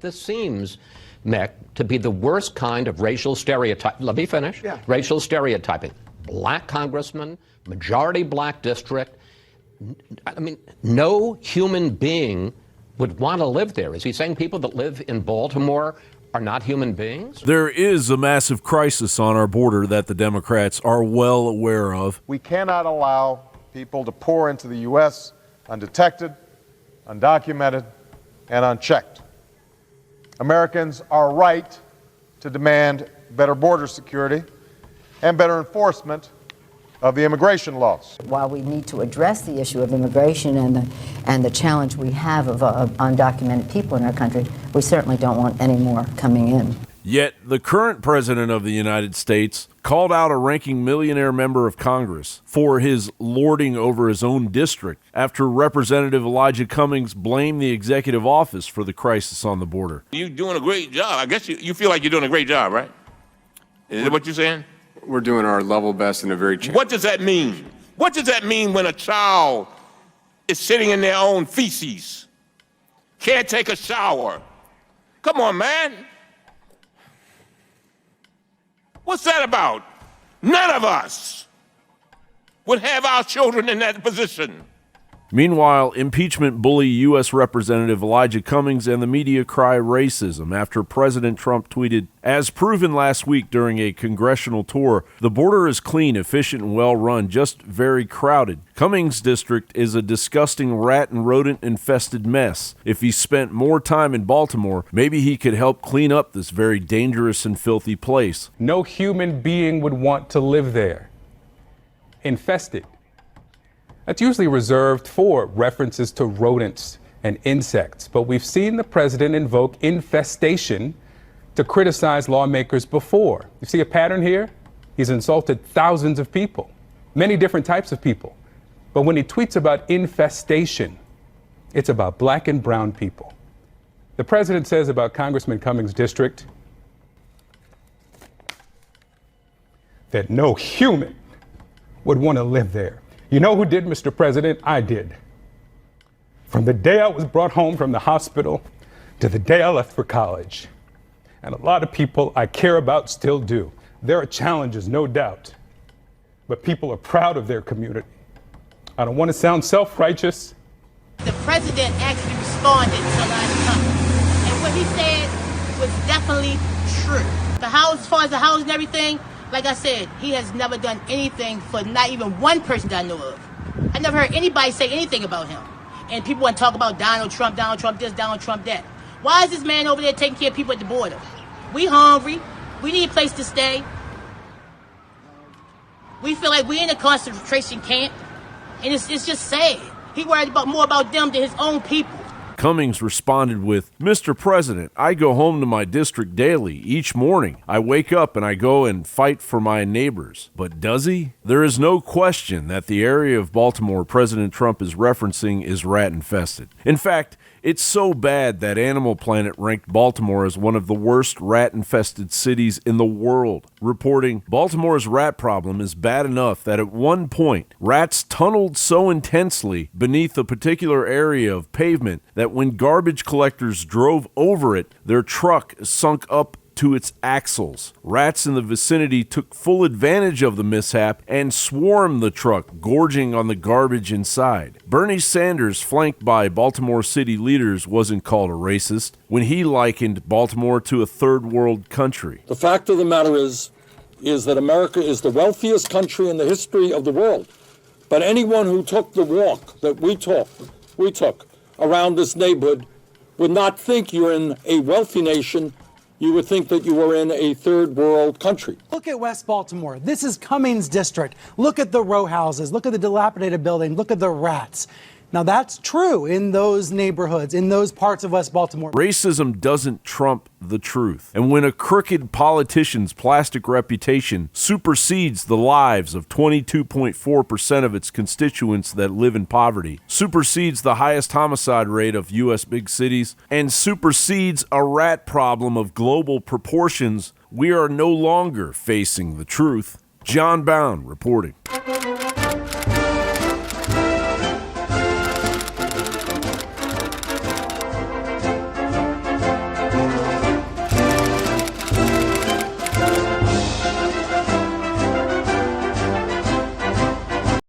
this seems, Mick, to be the worst kind of racial stereotype. Let me finish. Yeah. Racial stereotyping. Black congressman, majority black district. I mean, no human being would want to live there. Is he saying people that live in Baltimore are not human beings? There is a massive crisis on our border that the Democrats are well aware of. We cannot allow people to pour into the U.S. undetected, undocumented, and unchecked. Americans are right to demand better border security and better enforcement of the immigration laws. While we need to address the issue of immigration and the challenge we have of undocumented people in our country, we certainly don't want any more coming in. Yet the current president of the United States called out a ranking millionaire member of Congress for his lording over his own district after Representative Elijah Cummings blamed the executive office for the crisis on the border. You're doing a great job. I guess you feel like you're doing a great job, right? Is that what you're saying? We're doing our level best in a very challenging. What does that mean? What does that mean when a child is sitting in their own feces, can't take a shower? Come on, man. What's that about? None of us would have our children in that position. Meanwhile, impeachment bully U.S. Representative Elijah Cummings and the media cry racism after President Trump tweeted, "As proven last week during a congressional tour, the border is clean, efficient, and well-run, just very crowded. Cummings District is a disgusting rat and rodent infested mess. If he spent more time in Baltimore, maybe he could help clean up this very dangerous and filthy place." No human being would want to live there. Infested. That's usually reserved for references to rodents and insects, but we've seen the president invoke infestation to criticize lawmakers before. You see a pattern here? He's insulted thousands of people, many different types of people. But when he tweets about infestation, it's about black and brown people. The president says about Congressman Cummings' district that no human would want to live there. You know who did, Mr. President? I did. From the day I was brought home from the hospital to the day I left for college. And a lot of people I care about still do. There are challenges, no doubt. But people are proud of their community. I don't want to sound self-righteous. The president actually responded to Elijah Cummings. And what he said was definitely true. The house, as far as the house and everything, like I said, he has never done anything for not even one person that I know of. I never heard anybody say anything about him. And people want to talk about Donald Trump this, Donald Trump that. Why is this man over there taking care of people at the border? We hungry. We need a place to stay. We feel like we're in a concentration camp. And it's just sad. He worried more about them than his own people. Cummings responded with, "Mr. President, I go home to my district daily, each morning. I wake up and I go and fight for my neighbors." But does he? There is no question that the area of Baltimore President Trump is referencing is rat infested. In fact, it's so bad that Animal Planet ranked Baltimore as one of the worst rat-infested cities in the world, reporting Baltimore's rat problem is bad enough that at one point, rats tunneled so intensely beneath a particular area of pavement that when garbage collectors drove over it, their truck sunk up to its axles. Rats in the vicinity took full advantage of the mishap and swarmed the truck, gorging on the garbage inside. Bernie Sanders, flanked by Baltimore city leaders, wasn't called a racist when he likened Baltimore to a third world country. The fact of the matter is that America is the wealthiest country in the history of the world. But anyone who took the walk that we took around this neighborhood would not think you're in a wealthy nation. You would think that you were in a third world country. Look at West Baltimore. This is Cummings District. Look at the row houses. Look at the dilapidated building. Look at the rats. Now, that's true in those neighborhoods, in those parts of West Baltimore. Racism doesn't trump the truth. And when a crooked politician's plastic reputation supersedes the lives of 22.4% of its constituents that live in poverty, supersedes the highest homicide rate of U.S. big cities, and supersedes a rat problem of global proportions, we are no longer facing the truth. John Bowne reporting.